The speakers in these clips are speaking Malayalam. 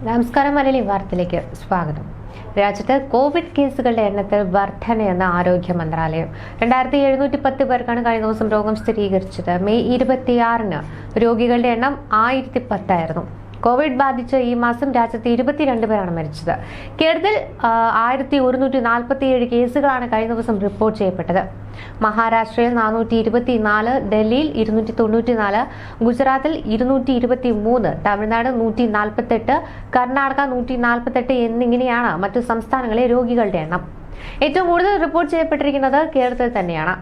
നമസ്കാരം. മലയാളി വാർത്തയിലേക്ക് സ്വാഗതം. രാജ്യത്ത് കോവിഡ് കേസുകളുടെ എണ്ണത്തിൽ വർധനയെന്ന് ആരോഗ്യ മന്ത്രാലയം. 2710 പേർക്കാണ് കഴിഞ്ഞ ദിവസം രോഗം സ്ഥിരീകരിച്ചത്. മെയ് 26-ന് രോഗികളുടെ എണ്ണം 1010 ആയിരുന്നു. കോവിഡ് ബാധിച്ച് ഈ മാസം രാജ്യത്ത് 22 പേരാണ് മരിച്ചത്. കേരളത്തിൽ 1147 കേസുകളാണ് കഴിഞ്ഞ ദിവസം റിപ്പോർട്ട് ചെയ്യപ്പെട്ടത്. മഹാരാഷ്ട്രയിൽ 424, ഡൽഹിയിൽ 294, ഗുജറാത്തിൽ 223, തമിഴ്നാട് 148, കർണാടക 148 എന്നിങ്ങനെയാണ് മറ്റു സംസ്ഥാനങ്ങളിലെ രോഗികളുടെ എണ്ണം. ഏറ്റവും കൂടുതൽ റിപ്പോർട്ട് ചെയ്യപ്പെട്ടിരിക്കുന്നത് കേരളത്തിൽ തന്നെയാണ്.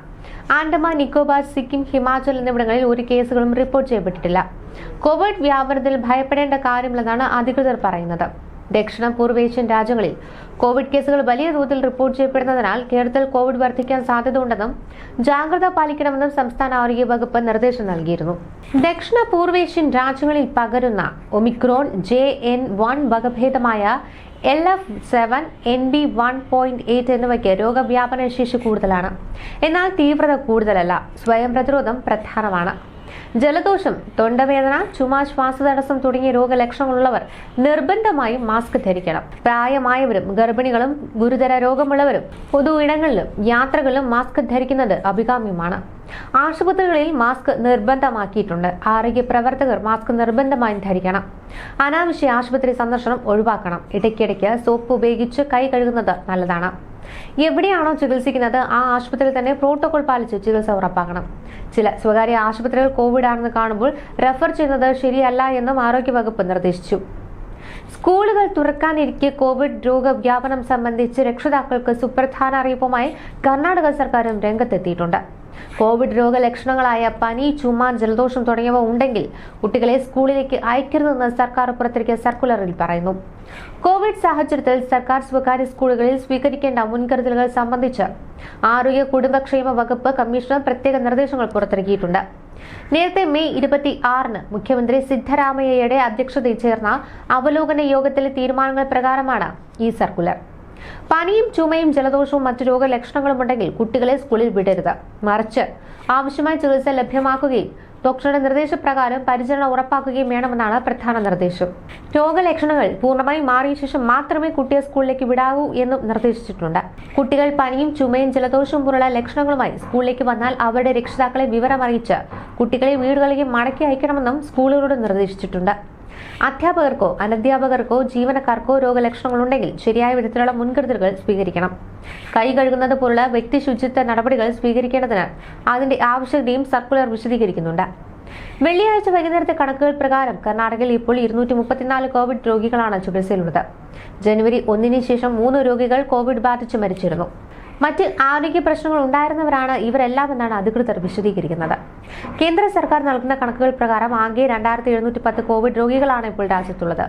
ആൻഡമാൻ, നിക്കോബാർ, സിക്കിം, ഹിമാചൽ എന്നിവിടങ്ങളിൽ ഒരു കേസുകളും റിപ്പോർട്ട് ചെയ്യപ്പെട്ടിട്ടില്ല. കോവിഡ് വ്യാപനത്തിൽ ഭയപ്പെടേണ്ട കാര്യമില്ലെന്നാണ് അധികൃതർ പറയുന്നത്. ദക്ഷിണ പൂർവേഷ്യൻ രാജ്യങ്ങളിൽ കോവിഡ് കേസുകൾ വലിയ തോതിൽ റിപ്പോർട്ട് ചെയ്യപ്പെടുന്നതിനാൽ കേരളത്തിൽ കോവിഡ് വർദ്ധിക്കാൻ സാധ്യതയുണ്ടെന്നും ജാഗ്രത പാലിക്കണമെന്നും സംസ്ഥാന ആരോഗ്യ വകുപ്പ് നിർദ്ദേശം നൽകിയിരുന്നു. ദക്ഷിണ പൂർവേഷ്യൻ രാജ്യങ്ങളിൽ പകരുന്ന ഒമിക്രോൺ JN.1 വകഭേദമായ LF7, NB1.8 എന്നിവയ്ക്ക് രോഗവ്യാപന ശേഷി കൂടുതലാണ്. എന്നാൽ തീവ്രത കൂടുതലല്ല. സ്വയം പ്രതിരോധം പ്രധാനമാണ്. ജലദോഷം, തൊണ്ടവേദന, ചുമ, ശ്വാസതടസ്സം തുടങ്ങിയ രോഗലക്ഷണങ്ങളുള്ളവർ നിർബന്ധമായും മാസ്ക് ധരിക്കണം. പ്രായമായവരും ഗർഭിണികളും ഗുരുതര രോഗമുള്ളവരും പൊതു ഇടങ്ങളിലും യാത്രകളിലും മാസ്ക് ധരിക്കുന്നത് അഭികാമ്യമാണ്. ആശുപത്രികളിൽ മാസ്ക് നിർബന്ധമാക്കിയിട്ടുണ്ട്. ആരോഗ്യ പ്രവർത്തകർ മാസ്ക് നിർബന്ധമായും ധരിക്കണം. അനാവശ്യ ആശുപത്രി സന്ദർശനം ഒഴിവാക്കണം. ഇടയ്ക്കിടയ്ക്ക് സോപ്പ് ഉപയോഗിച്ച് കൈ കഴുകുന്നത് നല്ലതാണ്. എവിടെയാണോ ചികിത്സിക്കുന്നത് ആ ആശുപത്രിയിൽ തന്നെ പ്രോട്ടോകോൾ പാലിച്ച് ചികിത്സ ഉറപ്പാക്കണം. ചില സ്വകാര്യ ആശുപത്രികൾ കോവിഡ് ആണെന്ന് കാണുമ്പോൾ റെഫർ ചെയ്യുന്നത് ശരിയല്ല എന്നും ആരോഗ്യവകുപ്പ് നിർദ്ദേശിച്ചു. സ്കൂളുകൾ തുറക്കാനിരിക്കെ കോവിഡ് രോഗവ്യാപനം സംബന്ധിച്ച് രക്ഷിതാക്കൾക്ക് സുപ്രധാന അറിയിപ്പുമായി കർണാടക സർക്കാരും രംഗത്തെത്തിയിട്ടുണ്ട്. കോവിഡ് രോഗലക്ഷണങ്ങളായ പനി, ചുമ, ജലദോഷം തുടങ്ങിയവ ഉണ്ടെങ്കിൽ കുട്ടികളെ സ്കൂളിലേക്ക് അയക്കരുതെന്ന് സർക്കാർ പുറത്തിറക്കിയ സർക്കുലറിൽ പറയുന്നു. കോവിഡ് സാഹചര്യത്തിൽ സർക്കാർ സ്വകാര്യ സ്കൂളുകളിൽ സ്വീകരിക്കേണ്ട മുൻകരുതലുകൾ സംബന്ധിച്ച് ആരോഗ്യ കുടുംബക്ഷേമ വകുപ്പ് കമ്മീഷണർ പ്രത്യേക നിർദ്ദേശങ്ങൾ പുറത്തിറക്കിയിട്ടുണ്ട്. നേരത്തെ മെയ് 26-ന് മുഖ്യമന്ത്രി സിദ്ധരാമയ്യയുടെ അധ്യക്ഷതയിൽ ചേർന്ന അവലോകന യോഗത്തിലെ തീരുമാനങ്ങൾ പ്രകാരമാണ് ഈ സർക്കുലർ. പനിയും ചുമയും ജലദോഷവും മറ്റു രോഗലക്ഷണങ്ങളും ഉണ്ടെങ്കിൽ കുട്ടികളെ സ്കൂളിൽ വിടരുത്. മറിച്ച് ആവശ്യമായ ചികിത്സ ലഭ്യമാക്കുകയും ഡോക്ടറുടെ നിർദ്ദേശപ്രകാരം പരിചരണം ഉറപ്പാക്കുകയും വേണമെന്നാണ് പ്രധാന നിർദ്ദേശം. രോഗലക്ഷണങ്ങൾ പൂർണ്ണമായും മാറിയ ശേഷം മാത്രമേ കുട്ടിയെ സ്കൂളിലേക്ക് വിടാവൂ എന്നും നിർദ്ദേശിച്ചിട്ടുണ്ട്. കുട്ടികൾ പനിയും ചുമയും ജലദോഷവും പോലുള്ള ലക്ഷണങ്ങളുമായി സ്കൂളിലേക്ക് വന്നാൽ അവരുടെ രക്ഷിതാക്കളെ വിവരമറിയിച്ച് കുട്ടികളെ വീടുകളിലേക്ക് മടക്കി അയക്കണമെന്നും സ്കൂളുകളോട് നിർദ്ദേശിച്ചിട്ടുണ്ട്. അധ്യാപകർക്കോ അനധ്യാപകർക്കോ ജീവനക്കാർക്കോ രോഗലക്ഷണങ്ങളുണ്ടെങ്കിൽ ശരിയായ വിധത്തിലുള്ള മുൻകരുതലുകൾ സ്വീകരിക്കണം. കൈ കഴുകുന്നത് പോലുള്ള വ്യക്തി ശുചിത്വ നടപടികൾ സ്വീകരിക്കേണ്ടതിന് അതിന്റെ ആവശ്യകതയും സർക്കുലർ വിശദീകരിക്കുന്നുണ്ട്. വെള്ളിയാഴ്ച വൈകുന്നേരത്തെ കണക്കുകൾ പ്രകാരം കർണാടകയിൽ ഇപ്പോൾ 234 കോവിഡ് രോഗികളാണ് ചികിത്സയിലുള്ളത്. ജനുവരി 1-ന് ശേഷം 3 രോഗികൾ കോവിഡ് ബാധിച്ച് മരിച്ചിരുന്നു. മറ്റ് ആരോഗ്യ പ്രശ്നങ്ങൾ ഉണ്ടായിരുന്നവരാണ് ഇവരെല്ലാം എന്നാണ് അധികൃതർ വിശദീകരിക്കുന്നത്. കേന്ദ്ര സർക്കാർ നൽകുന്ന കണക്കുകൾ പ്രകാരം ആകെ 2710 കോവിഡ് രോഗികളാണ് ഇപ്പോൾ രാജ്യത്തുള്ളത്.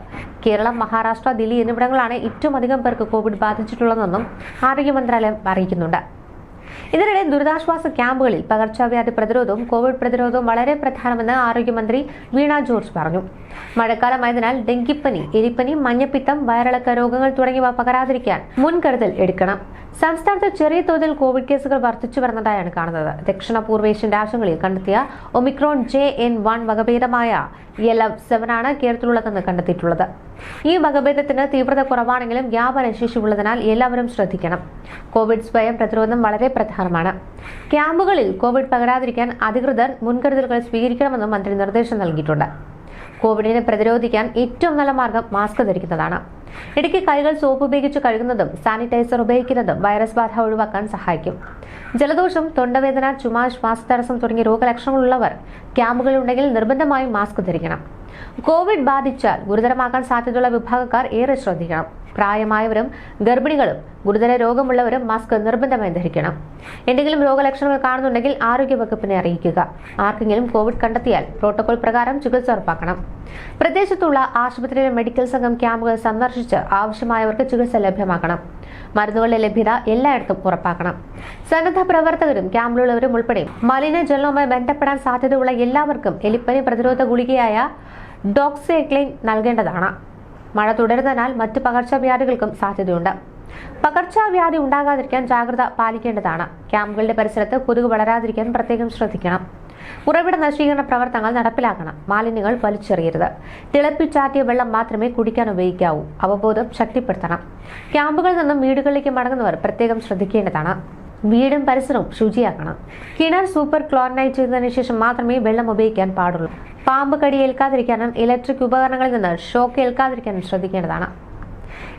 കേരളം, മഹാരാഷ്ട്ര, ദില്ലി എന്നിവിടങ്ങളാണ് ഏറ്റവും അധികം പേർക്ക് കോവിഡ് ബാധിച്ചിട്ടുള്ളതെന്നും ആരോഗ്യ മന്ത്രാലയം അറിയിക്കുന്നുണ്ട്. ഇതിനിടെ ദുരിതാശ്വാസ ക്യാമ്പുകളിൽ പകർച്ചവ്യാധി പ്രതിരോധവും കോവിഡ് പ്രതിരോധവും വളരെ പ്രധാനമെന്ന് ആരോഗ്യമന്ത്രി വീണ ജോർജ് പറഞ്ഞു. മഴക്കാലമായതിനാൽ ഡെങ്കിപ്പനി, എലിപ്പനി, മഞ്ഞപ്പിത്തം, വയറിളക്ക രോഗങ്ങൾ തുടങ്ങിയവ പകരാതിരിക്കാൻ മുൻകരുതൽ എടുക്കണം. സംസ്ഥാനത്ത് ചെറിയ തോതിൽ കോവിഡ് കേസുകൾ വർദ്ധിച്ചു വരുന്നതായാണ് കാണുന്നത്. ദക്ഷിണ പൂർവേഷ്യൻ രാജ്യങ്ങളിൽ കണ്ടെത്തിയ ഒമിക്രോൺ JN.1 വകഭേദമായ LF7 ആണ് കേരളത്തിലുള്ളതെന്ന് കണ്ടെത്തിയിട്ടുള്ളത്. ഈ വകഭേദത്തിന് തീവ്രത കുറവാണെങ്കിലും വ്യാപന ശേഷിയുള്ളതിനാൽ എല്ലാവരും ശ്രദ്ധിക്കണം. കോവിഡ് സ്വയം പ്രതിരോധം വളരെ പ്രധാനമാണ്. ക്യാമ്പുകളിൽ കോവിഡ് പകരാതിരിക്കാൻ അധികൃതർ മുൻകരുതലുകൾ സ്വീകരിക്കണമെന്നും മന്ത്രി നിർദ്ദേശം നൽകിയിട്ടുണ്ട്. കോവിഡിനെ പ്രതിരോധിക്കാൻ ഏറ്റവും നല്ല മാർഗം മാസ്ക് ധരിക്കുന്നതാണ്. ഇടയ്ക്ക് കൈകൾ സോപ്പ് ഉപയോഗിച്ച് കഴുകുന്നതും സാനിറ്റൈസർ ഉപയോഗിക്കുന്നതും വൈറസ് ബാധ ഒഴിവാക്കാൻ സഹായിക്കും. ജലദോഷം, തൊണ്ടവേദന, ചുമ, ശ്വാസതടസ്സം തുടങ്ങിയ രോഗലക്ഷണങ്ങളുള്ളവർ ക്യാമ്പുകളുണ്ടെങ്കിൽ നിർബന്ധമായും മാസ്ക് ധരിക്കണം. കോവിഡ് ബാധിച്ചാൽ ഗുരുതരമാകാൻ സാധ്യതയുള്ള വിഭാഗക്കാർ ഏറെ ശ്രദ്ധിക്കണം. പ്രായമായവരും ഗർഭിണികളും ഗുരുതര രോഗമുള്ളവരും മാസ്ക് നിർബന്ധമായി ധരിക്കണം. എന്തെങ്കിലും രോഗലക്ഷണങ്ങൾ കാണുന്നുണ്ടെങ്കിൽ ആരോഗ്യ വകുപ്പിനെ അറിയിക്കുക. ആർക്കെങ്കിലും കോവിഡ് കണ്ടെത്തിയാൽ പ്രോട്ടോകോൾ പ്രകാരം ചികിത്സ ഉറപ്പാക്കണം. പ്രദേശത്തുള്ള ആശുപത്രിയിലെ മെഡിക്കൽ സംഘം ക്യാമ്പുകൾ സന്ദർശിച്ച് ആവശ്യമായവർക്ക് ചികിത്സ ലഭ്യമാക്കണം. മരുന്നുകളുടെ ലഭ്യത എല്ലായിടത്തും ഉറപ്പാക്കണം. സന്നദ്ധ പ്രവർത്തകരും ക്യാമ്പിലുള്ളവരും ഉൾപ്പെടെ മലിനജലവുമായി ബന്ധപ്പെടാൻ സാധ്യതയുള്ള എല്ലാവർക്കും എലിപ്പനി പ്രതിരോധ ഗുളികയായ ഡോക്സിസൈക്ലിൻ നൽകേണ്ടതാണ്. മഴ തുടരുന്നതിനാൽ മറ്റ് പകർച്ചവ്യാധികൾക്കും സാധ്യതയുണ്ട്. പകർച്ചവ്യാധി ഉണ്ടാകാതിരിക്കാൻ ജാഗ്രത പാലിക്കേണ്ടതാണ്. ക്യാമ്പുകളുടെ പരിസരത്ത് കൊതുക് വളരാതിരിക്കാൻ പ്രത്യേകം ശ്രദ്ധിക്കണം. ഉറവിട നശീകരണ പ്രവർത്തനങ്ങൾ നടപ്പിലാക്കണം. മാലിന്യങ്ങൾ വലിച്ചെറിയരുത്. തിളപ്പിച്ചാറ്റിയ വെള്ളം മാത്രമേ കുടിക്കാൻ ഉപയോഗിക്കാവൂ. അവബോധം ശക്തിപ്പെടുത്തണം. ക്യാമ്പുകളിൽ നിന്നും വീടുകളിലേക്ക് മടങ്ങുന്നവർ പ്രത്യേകം ശ്രദ്ധിക്കേണ്ടതാണ്. വീടും പരിസരവും ശുചിയാക്കണം. കിണർ സൂപ്പർ ക്ലോറിനൈറ്റ് ചെയ്തതിനു ശേഷം മാത്രമേ വെള്ളം ഉപയോഗിക്കാൻ പാടുള്ളൂ. പാമ്പ് കടി ഏൽക്കാതിരിക്കാനും ഇലക്ട്രിക് ഉപകരണങ്ങളിൽ നിന്ന് ഷോക്ക് ഏൽക്കാതിരിക്കാനും ശ്രദ്ധിക്കേണ്ടതാണ്.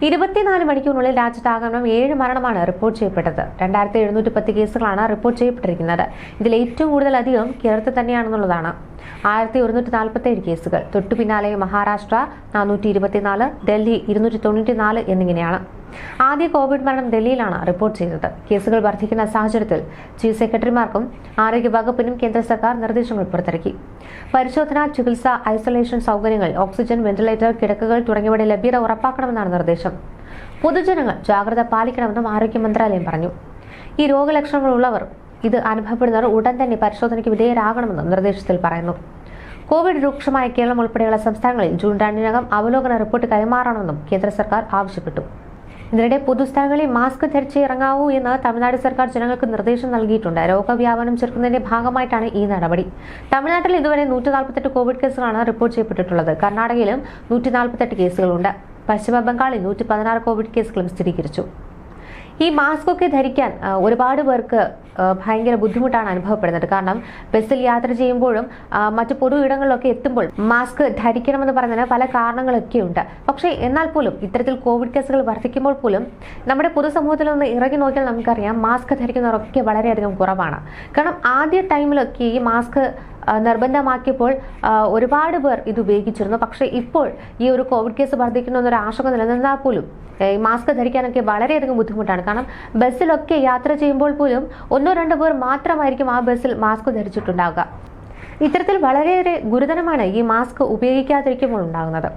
24 മണിക്കൂറിനുള്ളിൽ രാജ്യത്താകണം 7 മരണമാണ് റിപ്പോർട്ട് ചെയ്യപ്പെട്ടത്. 2710 കേസുകളാണ് റിപ്പോർട്ട് ചെയ്യപ്പെട്ടിരിക്കുന്നത്. ഇതിൽ ഏറ്റവും കൂടുതൽ അധികം കേരളത്തിൽ തന്നെയാണെന്നുള്ളതാണ്. 1147 കേസുകൾ. തൊട്ടു പിന്നാലെ മഹാരാഷ്ട്ര 424, ഡൽഹി 294 എന്നിങ്ങനെയാണ്. ആദ്യ കോവിഡ് മരണം ഡൽഹിയിലാണ് റിപ്പോർട്ട് ചെയ്തത്. കേസുകൾ വർദ്ധിക്കുന്ന സാഹചര്യത്തിൽ ചീഫ് സെക്രട്ടറിമാർക്കും ആരോഗ്യ വകുപ്പിനും കേന്ദ്ര സർക്കാർ നിർദ്ദേശങ്ങൾ പുറത്തിറക്കി. പരിശോധന, ചികിത്സ, ഐസൊലേഷൻ സൗകര്യങ്ങൾ, ഓക്സിജൻ, വെന്റിലേറ്റർ, കിടക്കകൾ തുടങ്ങിയവയുടെ ലഭ്യത ഉറപ്പാക്കണമെന്നാണ് നിർദ്ദേശം. പൊതുജനങ്ങൾ ജാഗ്രത പാലിക്കണമെന്നും ആരോഗ്യ മന്ത്രാലയം പറഞ്ഞു. ഈ രോഗലക്ഷണങ്ങളുള്ളവർ ഇത് അനുഭവപ്പെടുന്നവർ ഉടൻ തന്നെ പരിശോധനയ്ക്ക് വിധേയരാകണമെന്നും നിർദ്ദേശത്തിൽ പറയുന്നു. കോവിഡ് രൂക്ഷമായ കേരളം ഉൾപ്പെടെയുള്ള സംസ്ഥാനങ്ങളിൽ ജൂൺ 2-നകം അവലോകന റിപ്പോർട്ട് കൈമാറണമെന്നും കേന്ദ്ര സർക്കാർ ആവശ്യപ്പെട്ടു. ഇതിനിടെ പൊതുസ്ഥലങ്ങളിൽ മാസ്ക് ധരിച്ച് ഇറങ്ങാവൂ എന്ന് തമിഴ്നാട് സർക്കാർ ജനങ്ങൾക്ക് നിർദ്ദേശം നൽകിയിട്ടുണ്ട്. രോഗവ്യാപനം ചെറുക്കുന്നതിന്റെ ഭാഗമായിട്ടാണ് ഈ നടപടി. തമിഴ്നാട്ടിൽ ഇതുവരെ 148 കോവിഡ് കേസുകളാണ് റിപ്പോർട്ട് ചെയ്യപ്പെട്ടിട്ടുള്ളത്. കർണാടകയിലും 148 കേസുകളുണ്ട്. പശ്ചിമ ബംഗാളിൽ 116 കോവിഡ് കേസുകളും സ്ഥിരീകരിച്ചു. ഈ മാസ്ക് ഒക്കെ ധരിക്കാൻ ഒരുപാട് പേർക്ക് ഭയങ്കര ബുദ്ധിമുട്ടാണ് അനുഭവപ്പെടുന്നത്. കാരണം ബസ്സിൽ യാത്ര ചെയ്യുമ്പോഴും മറ്റു പൊതു ഇടങ്ങളിലൊക്കെ എത്തുമ്പോൾ മാസ്ക് ധരിക്കണമെന്ന് പറയുന്നതിന് പല കാരണങ്ങളൊക്കെ ഉണ്ട്. പക്ഷേ എന്നാൽ പോലും ഇത്തരത്തിൽ കോവിഡ് കേസുകൾ വർദ്ധിക്കുമ്പോൾ പോലും നമ്മുടെ പൊതുസമൂഹത്തിൽ നിന്ന് ഇറങ്ങി നോക്കിയാൽ നമുക്കറിയാം മാസ്ക് ധരിക്കുന്നവരൊക്കെ വളരെയധികം കുറവാണ്. കാരണം ആദ്യ ടൈമിലൊക്കെ ഈ മാസ്ക് നിർബന്ധമാക്കിയപ്പോൾ ഒരുപാട് പേർ ഇത് ഉപയോഗിച്ചിരുന്നു. പക്ഷേ ഇപ്പോൾ ഈ ഒരു കോവിഡ് കേസ് വർദ്ധിക്കുന്ന എന്നൊരു ആശങ്ക നിലനിന്നാൽ പോലും മാസ്ക് ധരിക്കാനൊക്കെ വളരെയധികം ബുദ്ധിമുട്ടാണ്. കാരണം ബസ്സിലൊക്കെ യാത്ര ചെയ്യുമ്പോൾ പോലും 1-2 പേർ മാത്രമായിരിക്കും ആ ബസ്സിൽ മാസ്ക് ധരിച്ചിട്ടുണ്ടാവുക. ഇത്തരത്തിൽ വളരെയേറെ ഗുരുതരമാണ് ഈ മാസ്ക് ഉപയോഗിക്കാതിരിക്കുമ്പോൾ ഉണ്ടാകുന്നത്.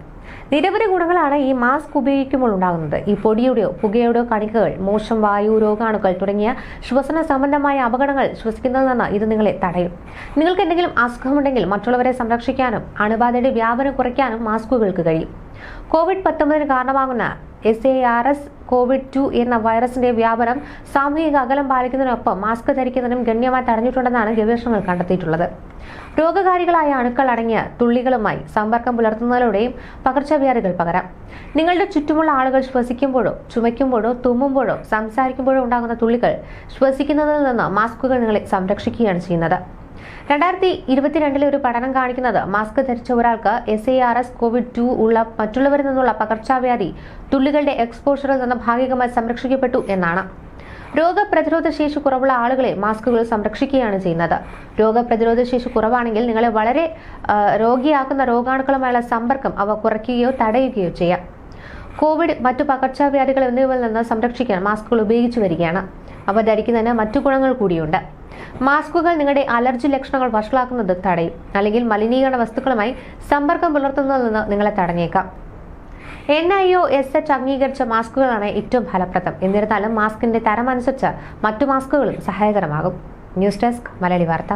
നിരവധി ഗുണങ്ങളാണ് ഈ മാസ്ക് ഉപയോഗിക്കുമ്പോൾ ഉണ്ടാകുന്നത്. ഈ പൊടിയുടെയോ പുകയുടെയോ കണികകൾ, മോശം വായു, രോഗാണുക്കൾ തുടങ്ങിയ ശ്വസന സംബന്ധമായ അപകടങ്ങൾ ശ്വസിക്കുന്നതിൽ നിന്ന് ഇത് നിങ്ങളെ തടയും. നിങ്ങൾക്ക് എന്തെങ്കിലും അസുഖമുണ്ടെങ്കിൽ മറ്റുള്ളവരെ സംരക്ഷിക്കാനും അണുബാധയുടെ വ്യാപനം കുറയ്ക്കാനും മാസ്കുകൾക്ക് കഴിയും. COVID-19 കാരണമാകുന്ന SARS-CoV-2 എന്ന വൈറസിന്റെ വ്യാപനം സാമൂഹിക അകലം പാലിക്കുന്നതിനൊപ്പം മാസ്ക് ധരിക്കുന്നതിനും ഗണ്യമായി തടഞ്ഞിട്ടുണ്ടെന്നാണ് ഗവേഷണങ്ങൾ കണ്ടെത്തിയിട്ടുള്ളത്. രോഗകാരികളായ അണുക്കൾ അടങ്ങിയ തുള്ളികളുമായി സമ്പർക്കം പുലർത്തുന്നതിലൂടെയും പകർച്ചവ്യാധികൾ പകരാം. നിങ്ങളുടെ ചുറ്റുമുള്ള ആളുകൾ ശ്വസിക്കുമ്പോഴോ ചുമയ്ക്കുമ്പോഴോ തുമ്മുമ്പോഴോ സംസാരിക്കുമ്പോഴോ ഉണ്ടാകുന്ന തുള്ളികൾ ശ്വസിക്കുന്നതിൽ നിന്ന് മാസ്കുകൾ നിങ്ങളെ സംരക്ഷിക്കുകയാണ് ചെയ്യുന്നത്. 2022 ഒരു പഠനം കാണിക്കുന്നത് മാസ്ക് ധരിച്ച ഒരാൾക്ക് SARS-CoV-2 ഉള്ള മറ്റുള്ളവരിൽ നിന്നുള്ള പകർച്ചവ്യാധി തുള്ളികളുടെ എക്സ്പോഷറിൽ നിന്ന് ഭാഗികമായി സംരക്ഷിക്കപ്പെട്ടു എന്നാണ്. രോഗപ്രതിരോധ ശേഷി കുറവുള്ള ആളുകളെ മാസ്കുകൾ സംരക്ഷിക്കുകയാണ് ചെയ്യുന്നത്. രോഗപ്രതിരോധ ശേഷി കുറവാണെങ്കിൽ നിങ്ങളെ വളരെ രോഗിയാക്കുന്ന രോഗാണുക്കളുമായുള്ള സമ്പർക്കം അവ കുറയ്ക്കുകയോ തടയുകയോ ചെയ്യാം. കോവിഡ്, മറ്റു പകർച്ചവ്യാധികൾ എന്നിവയിൽ നിന്ന് സംരക്ഷിക്കാൻ മാസ്കുകൾ ഉപയോഗിച്ചു വരികയാണ്. അവ ധരിക്കുന്നതിന് മറ്റു ഗുണങ്ങൾ കൂടിയുണ്ട്. മാസ്കുകൾ നിങ്ങളുടെ അലർജി ലക്ഷണങ്ങൾ വഷളാക്കുന്നത് തടയും. അല്ലെങ്കിൽ മലിനീകരണ വസ്തുക്കളുമായി സമ്പർക്കം പുലർത്തുന്നതിൽ നിന്ന് നിങ്ങളെ തടഞ്ഞേക്കാം. NIOSH അംഗീകരിച്ച മാസ്കുകളാണ് ഏറ്റവും ഫലപ്രദം. എന്നിരുന്നാലും മാസ്കിന്റെ തരം അനുസരിച്ച് മറ്റു മാസ്കുകളും സഹായകരമാകും. ന്യൂസ് ഡെസ്ക്, മലയാളി വാർത്ത.